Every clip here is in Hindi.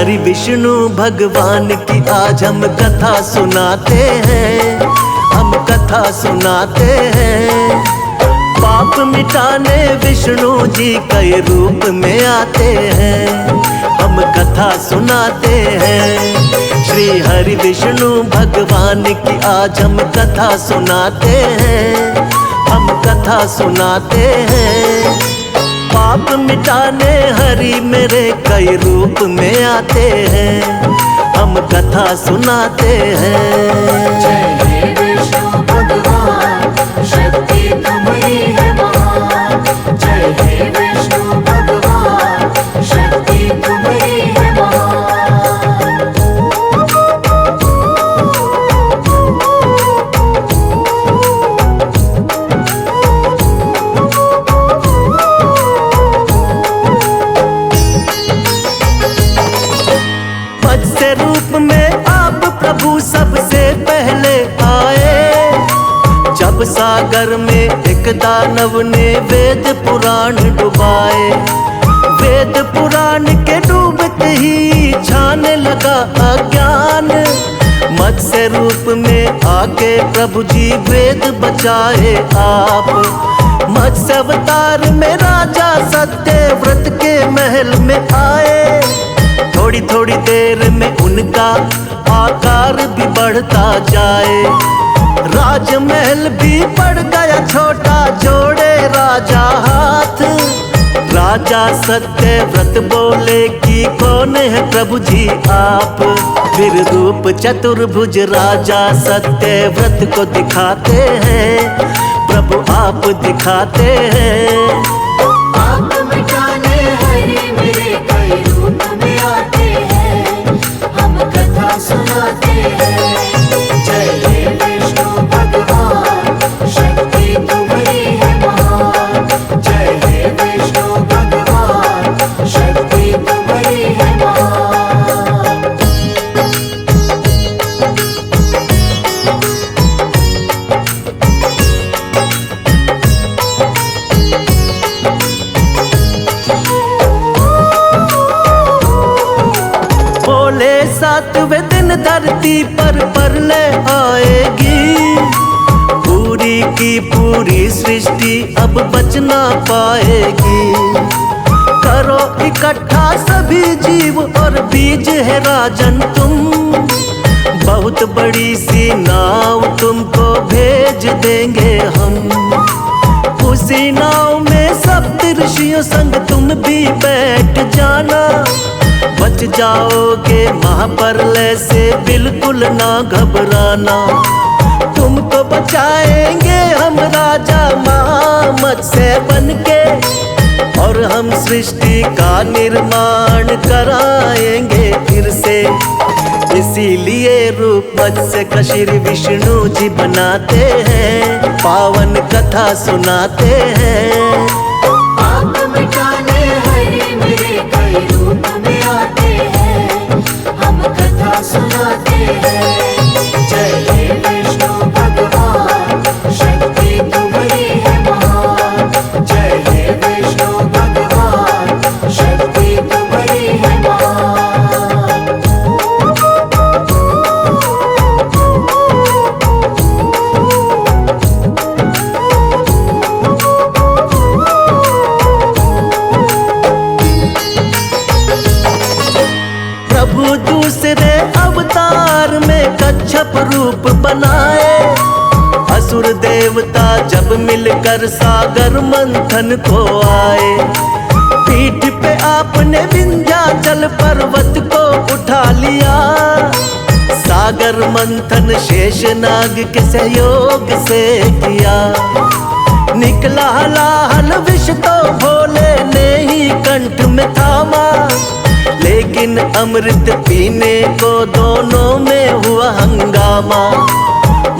हरि विष्णु भगवान की आज हम कथा सुनाते हैं, हम कथा सुनाते हैं। पाप मिटाने विष्णु जी कई रूप में आते हैं, हम कथा सुनाते हैं। श्री हरि विष्णु भगवान की आज हम कथा सुनाते हैं, हम कथा सुनाते हैं। पाप मिटाने हरि मेरे कई रूप में आते हैं, हम कथा सुनाते हैं। जय हे विष्णु भगवान, शक्ति तुम्हारी है महान। जय हे विष्णु भगवान, शक्ति तुम्हारी है महान। मत्स्य रूप में आप प्रभु सबसे पहले आए, जब सागर में एक दानव ने वेद पुराण डुबाए। वेद पुराण के डूबते ही छाने लगा अज्ञान, मत्स्य रूप में आके प्रभु जी वेद बचाए आप। मत्स्य अवतार में राजा सत्यव्रत के महल में आए, थोड़ी थोड़ी देर में उनका आकार भी बढ़ता जाए। राजमहल भी पड़ गया छोटा, जोड़े राजा हाथ। राजा सत्यव्रत बोले कि कौन है प्रभु जी आप। फिर रूप चतुर्भुज राजा सत्यव्रत को दिखाते हैं, प्रभु आप दिखाते हैं। पाप मिटाने हरि मेरे कई रूप में आते हैं, हम कथा सुनाते हैं। जय हे विष्णु भगवान, शक्ति तुम्हारी है महान। जय हे विष्णु भगवान, शक्ति तुम्हारी है महान। बोले सातवें दिन धरती पर प्रलय आएगी, पूरी की पूरी सृष्टि अब बच ना पाएगी। करो इकट्ठा सभी जीव और बीज है राजन तुम, बहुत बड़ी सी नाव तुमको भेज देंगे हम। उसी नाव में सप्त ऋषियों संग तुम भी बैठ जाना, बच जाओगे महाप्रलय से बिल्कुल ना घबराना। तुमको बचाएंगे हम राजा महामत्स्य बनके, और हम सृष्टि का निर्माण कराएंगे फिर से। इसीलिए रूप मत्स्य का श्री विष्णु जी बनाते हैं, पावन कथा सुनाते हैं। पाप मिटाने हरि मेरे कई रूप में आते हैं, हम कथा सुनाते हैं। जय हे विष्णु भगवान, शक्ति तुम्हारी है महान। जय हे विष्णु भगवान, शक्ति तुम्हारी है महान। प्रभु दूसरे अवतार में कच्छप रूप बनाए, असुर देवता जब मिलकर सागर मंथन को आए। पीठ पे आपने विंध्याचल पर्वत को उठा लिया, सागर मंथन शेषनाग के सहयोग से किया। निकला हलाहल विष तो भोले ने ही कंठ में थामा, लेकिन अमृत पीने को दोनों में हुआ हंगामा।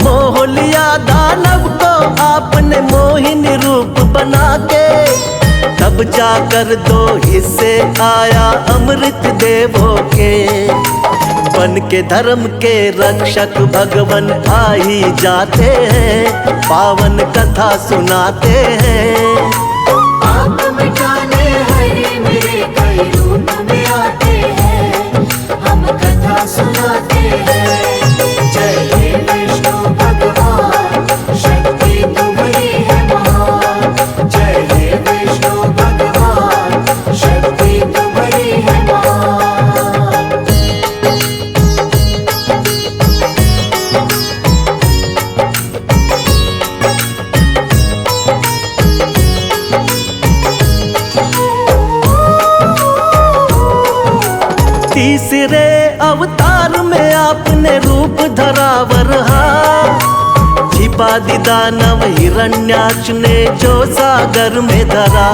मोह लिया दानव को आपने मोहिनी रूप बना के, तब जाकर दो हिस्से आया अमृत देवों के। बन के धर्म के रक्षक भगवन आ ही जाते हैं, पावन कथा सुनाते हैं। पाप मिटाने हरि मेरे कई रूप में आते हैं, तीसरे अवतार में आपने रूप धरा वरहा, छिपा दी दानव हिरण्याक्ष ने जो सागर में धरा।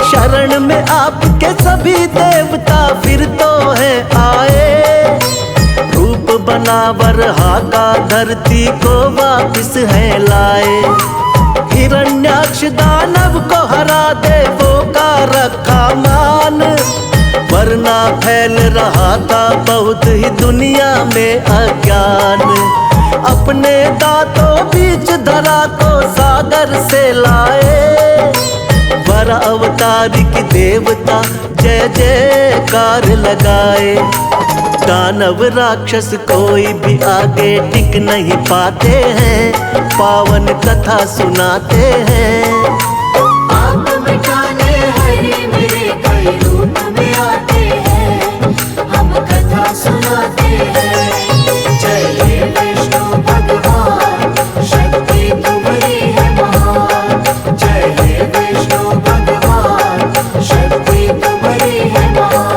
शरण में आपके सभी देवता फिर तो है आए, रूप बना वरहा का धरती को वापिस है लाए। हिरण्याक्ष दानव को हरा देवों का रखा मान, वरना फैल रहा था बहुत ही दुनिया में अज्ञान। अपने दांतों बीच धरा को सागर से लाए, वर अवतारिक देवता जय जयकार लगाए। दानव राक्षस कोई भी आगे टिक नहीं पाते हैं, पावन कथा सुनाते हैं। आप मिटाने हरे मेरे कई रूप में आते हैं, हम कथा सुनाते हैं। जय हे विष्णु भगवान, शक्ति तुम्हारी है महान। जय हे विष्णु भगवान, शक्ति तुम्हारी है महान।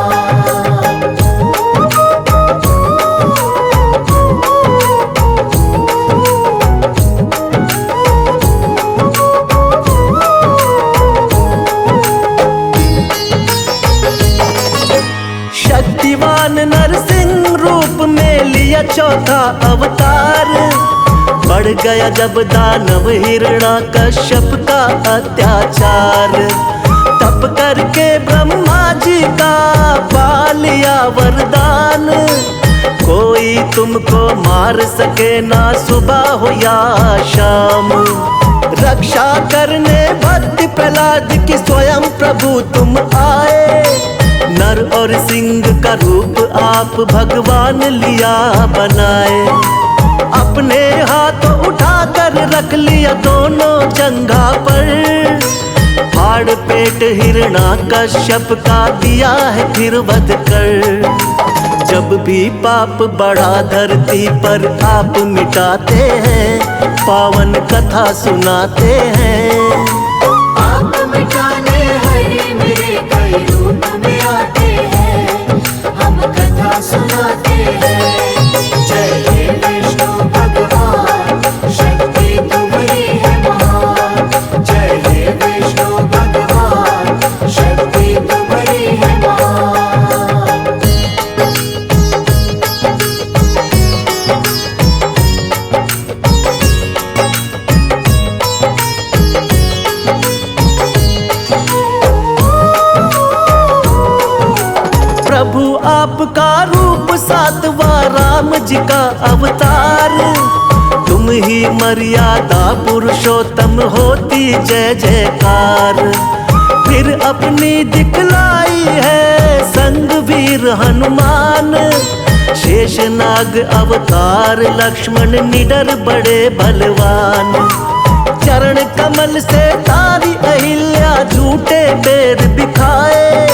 शक्तिवान नरसिंह रूप में लिया चौथा अवतार, बढ़ गया जब दानव हिरण्याकश्यप का अत्याचार। तप करके ब्रह्मा जी का पा लिया वरदान, कोई तुमको मार सके ना सुबह हो या शाम। रक्षा करने भक्त प्रहलाद की स्वयं प्रभु तुम आए, नर और सिंह का रूप आप भगवान लिया बनाए। अपने हाथों उठाकर रख लिया दोनों जंघा पर, फाड़ पेट हिरण्याकश्यप का दिया है फिर वध कर। जब भी पाप बढ़ा धरती पर आप मिटाते हैं, पावन कथा सुनाते हैं। आप मिटाने हरे मेरे कई रूप में आते हैं, हम कथा सुनाते हैं। जय हे विष्णु भगवान, शक्ति तुम्हारी है महान। जय हे विष्णु भगवान, शक्ति तुम्हारी है महान। प्रभु आपका रूप सातवां राम जी का अवतार, तुम ही मर्यादा पुरुषोत्तम होती जय जयकार। फिर अपनी दिखलाई है संग वीर हनुमान, शेषनाग अवतार लक्ष्मण निडर बड़े बलवान। चरण कमल से तारी अहिल्या झूठे बेर बिखाए,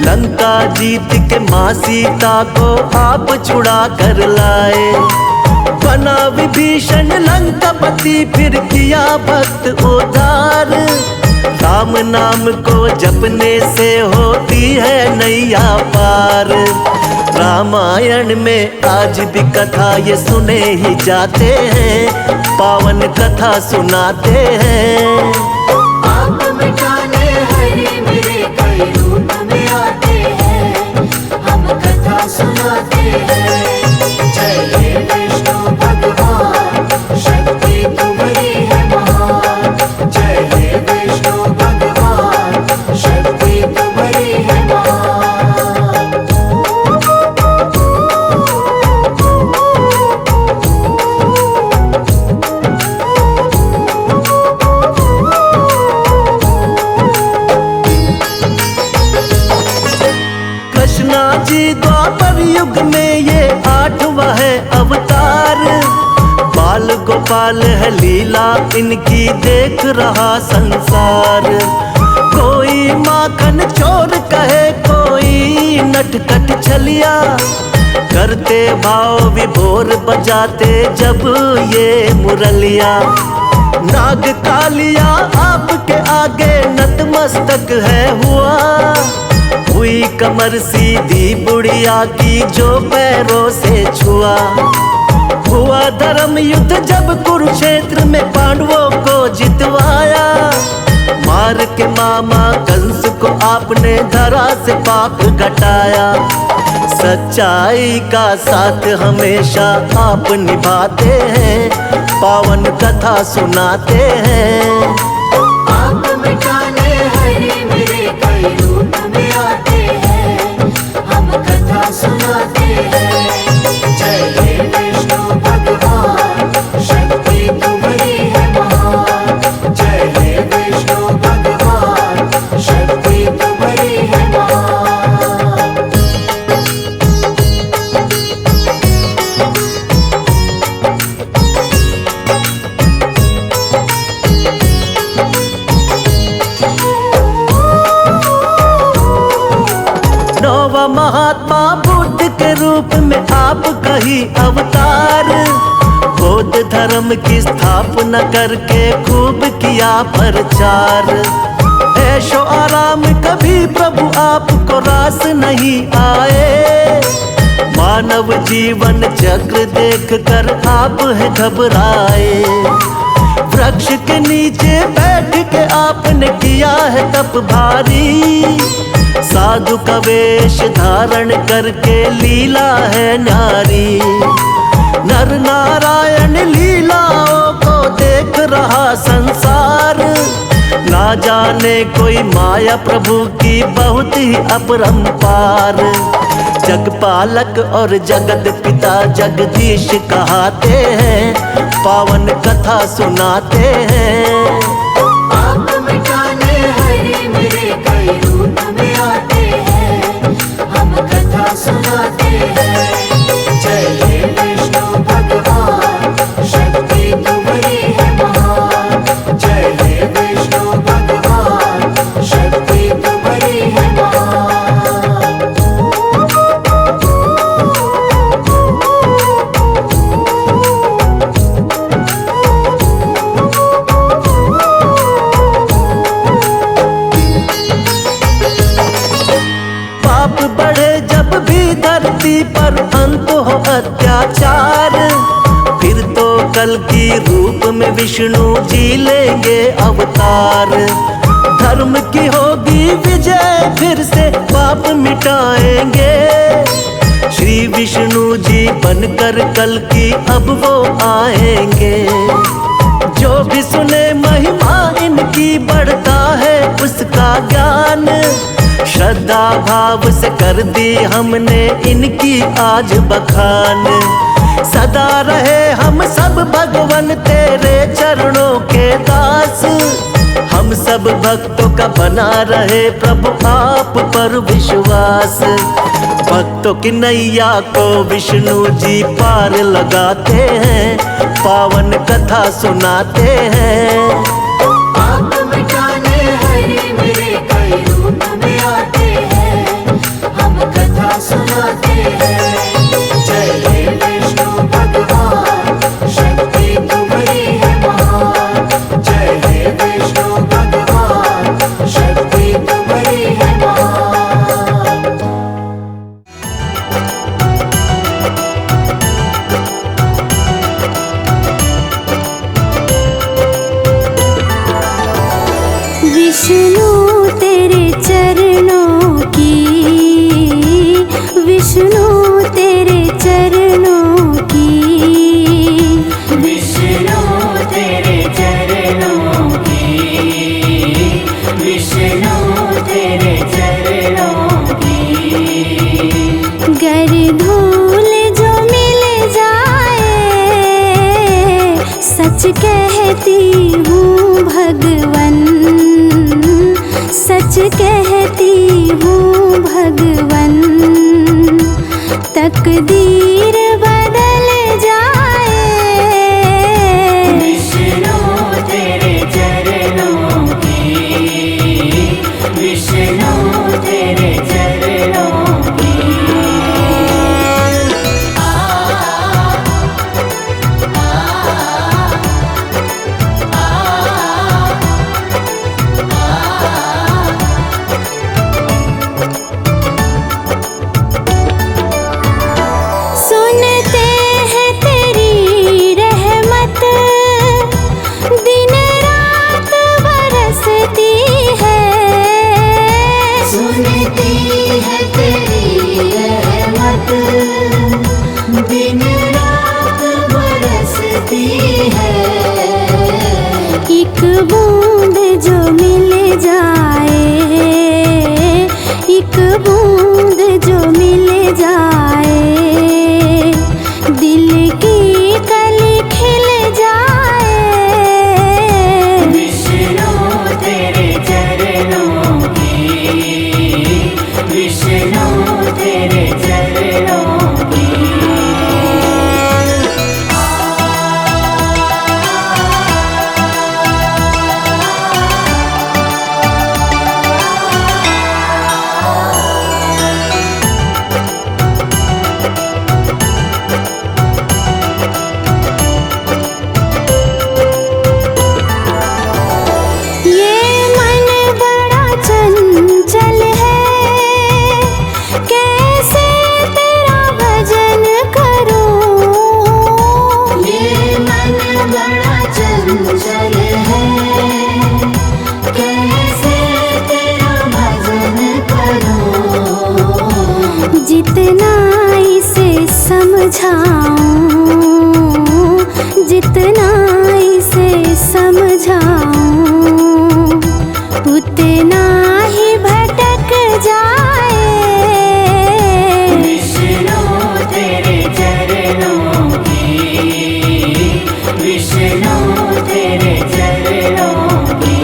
लंका जीत के माँ सीता को आप छुड़ा कर लाए। बना विभीषण लंकापति फिर किया भक्त उद्धार, राम नाम को जपने से होती है नैया पार। रामायण में आज भी कथा ये सुने ही जाते हैं, पावन कथा सुनाते हैं। आप मिटाने हरे मेरे कई रूप में आते हैं, हम कथा सुनाते हैं। जय हे विष्णु भगवान, शक्ति तुम्हारी है महान। जय हे विष्णु भगवान, शक्ति तुम्हारी है महान। कृष्णा जी द्वापर युग में ये आठवां है अवतार, बाल गोपाल है लीला इनकी देख रहा संसार। कोई माखन चोर कहे कोई नटखट छलिया, करते भाव विभोर बजाते जब ये मुरलिया। नाग कालिया आपके आगे नतमस्तक है हुआ, हुई कमर सीधी बुढ़िया की जो पैरों से छुआ। हुआ धर्म युद्ध जब कुरुक्षेत्र में पांडवों को जितवाया। मार के मामा कंस को आपने धरा से पाप घटाया। सच्चाई का साथ हमेशा आप निभाते हैं, पावन कथा सुनाते हैं। आप मिटाने हरे मेरे कई रूप में आते हैं, हम कथा सुनाते हैं। जय हे विष्णु भगवान, शक्ति तुम्हारी है महान। जय हे विष्णु भगवान, शक्ति तुम्हारी है महान। नौवा महात्मा बुद्ध के रूप में आप कही अवतार। बौद्ध धर्म की स्थापना करके खूब किया प्रचार। ऐशो आराम कभी प्रभु आपको रास नहीं आए। मानव जीवन चक्र देख कर आप है घबराए। वृक्ष के नीचे बैठ के आपने किया है तप भारी। साधु का वेश धारण करके लीला है न्यारी। नर नारायण लीलाओं को देख रहा संसार। ना जाने कोई माया प्रभु की बहुत ही अपरंपार। जगपालक और जगत पिता जगदीश कहाते हैं, पावन कथा सुनाते हैं। आप मिटाने हरे मेरे कई रूप में आते हैं, हम कथा सुनाते हैं। जय हे विष्णु भगवान, शक्ति तुम्हारी है महान। जय हे विष्णु भगवान, शक्ति तुम्हारी है महान। पाप बढ़े जब भी धरती पर अंत हो अत्याचार। फिर तो कल की रूप में विष्णु जी लेंगे अवतार। धर्म की होगी विजय, फिर से पाप मिटाएंगे। श्री विष्णु जी बनकर कल की अब वो आएंगे। जो भी सुने महिमा इनकी बढ़ता है उसका ज्ञान। श्रद्धा भाव से कर दी हमने इनकी आज बखान। सदा रहे हम सब भगवन तेरे चरणों के दास। हम सब भक्तों का बना रहे प्रभु आप पर विश्वास। भक्तों की नैया को विष्णु जी पार लगाते हैं, पावन कथा सुनाते हैं। आप मिटाने हरे मेरे कई रूप में आते हैं, हम कथा सुनाते हैं। जय हे विष्णु भगवान, शक्ति तुम्हारी है महान। जय हे विष्णु भगवान, शक्ति तुम्हारी है महान। विष्णु तेरे चरणों की, विष्णु तेरे चरणों की, विष्णु तेरे चरणों की, विष्णु तेरे चरणों की। गर धूल जो मिल जाए, सच कहती हूँ भगवन, सच कहती हूँ भगवन। तकदीर बदल जाए, विष्णु तेरे चरणों की, विष्णु तेरे चरणों की। एक बूंद जो मिल जाए, दिल की कली खिल जाए। विष्णु तेरे चरणों की, विष्णु तेरे चरणों की। ये मन बड़ा चंचल है, कैसे तेरा भजन करूं। ये मन बड़ा चंचल है, कैसे तेरा भजन करूं। जितना इसे समझाऊं, जितना इसे समझाऊं, उतना ही भटक जाए। विष्णु तेरे चरणों की, विष्णु तेरे चरणों की।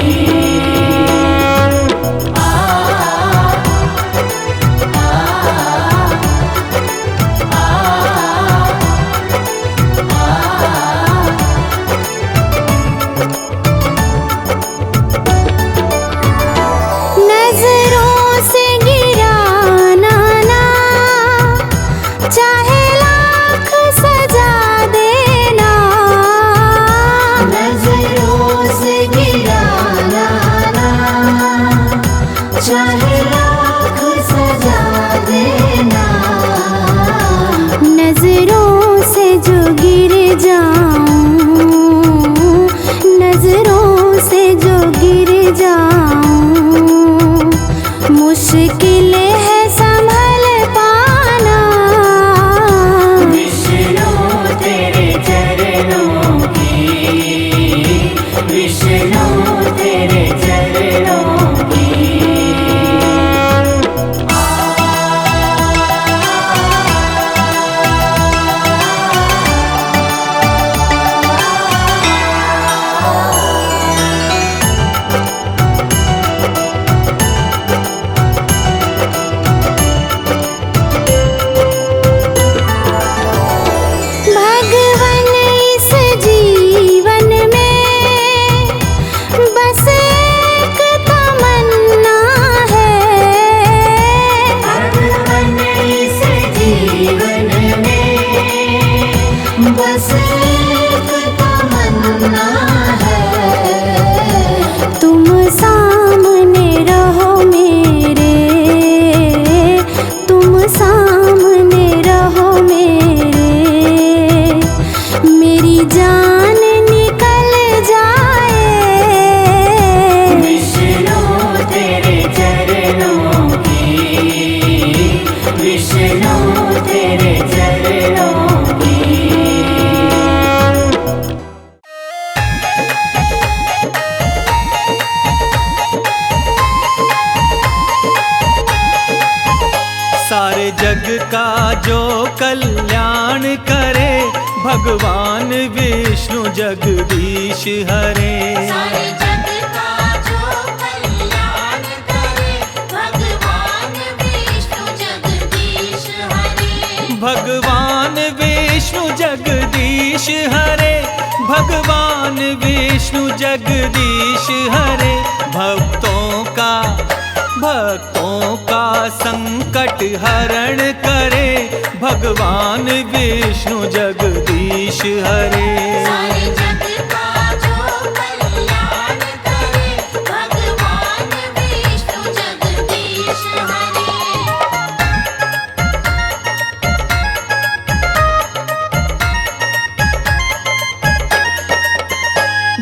नजरों से गिराना ना, चाहे लाख सजा देना। नजरों से गिराना ना, चाहे लाख सजा देना। नजरों से जो गिर जाऊं, नजरों से जो गिर जाऊं, मुश्किल है संभल पाना। विष्णु तेरे चरणों की, विष्णु तेरे चरणों की। भगवन इस जीवन में बस एक तमन्ना है। भगवन इस जीवन में बस एक तमन्ना है। तुम सामने रहो मेरे, तुम सामने रहो मेरे, मेरी जान निकल जाए। विष्णु तेरे चरणों की, विष्णु तेरे चरणों की। सारे जग का जो कल्याण करे, भगवान विष्णु जगदीश हरे। सारे जग का जो कल्याण करे, भगवान विष्णु जगदीश हरे। भगवान विष्णु जगदीश हरे, भगवान विष्णु जगदीश हरे। भक्तों का संकट हरण करे, भगवान विष्णु जगदीश हरे। सारे जग का जो कल्याण करे, भगवान विष्णु जगदीश हरे।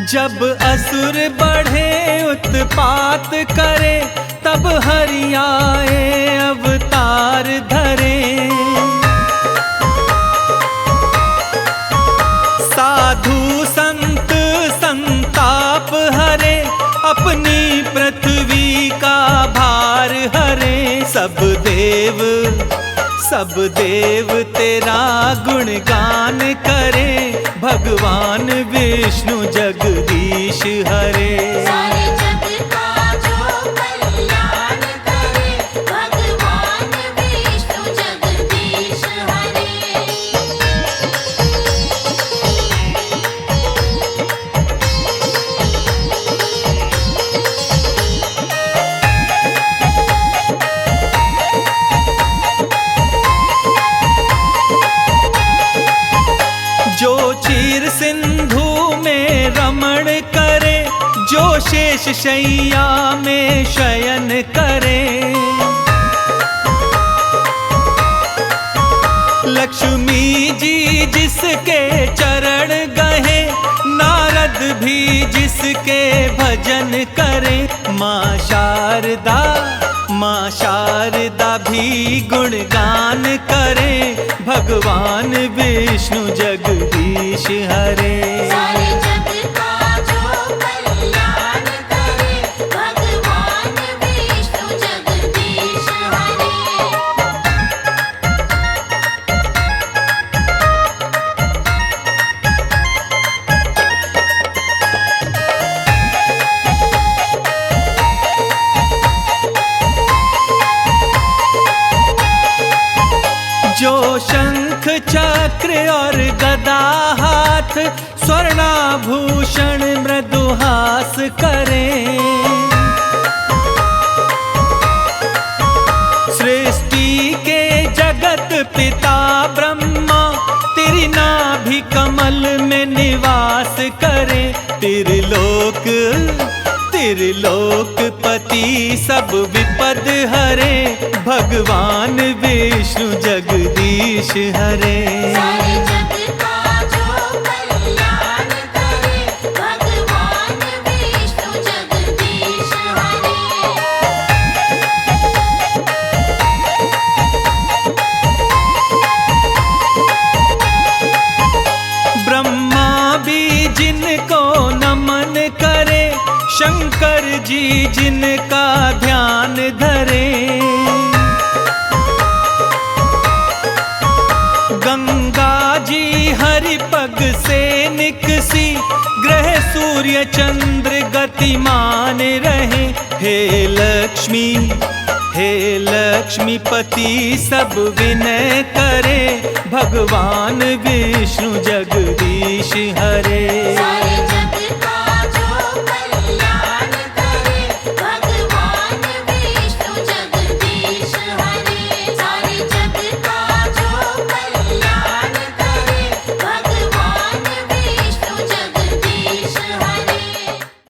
जब असुर बढ़े उत्पात करे, तब हरि आए अवतार धरे। साधु संत अपनी पृथ्वी का भार हरे, सब देव तेरा गुणगान करें, भगवान विष्णु जगदीश हरे। सारे जग का जो कल्याण करे, भगवान विष्णु जगदीश हरे। जो क्षीर सिंधु में रमण करे, जो शेष शैया में शयन करे, लक्ष्मी जी जिसके चरण गहे, नारद भी जिसके भजन करे, माँ शारदा भी गुणगान करे, भगवान विष्णु जगदीश हरे। सारे जग का जो कल्याण करे, भगवान विष्णु जगदीश हरे। जो शंख चक्र और गदा हाथ, स्वर्णाभूषण मृदुहास करे, सृष्टि के जगत पिता ब्रह्मा, तेरी नाभि कमल में निवास करे, त्रिलोकपति सब विपद हरे, भगवान विष्णु जगदीश हरे। सारे जग का जो कल्याण करे, भगवान विष्णु जगदीश हरे। ब्रह्मा भी जिनको नमन करे, शंकर जी जिनका ध्यान धरे, गंगा जी हरि पग से निकसी, ग्रह सूर्य चंद्र गतिमान रहे, हे लक्ष्मीपति सब विनय करे, भगवान विष्णु जगदीश हरे।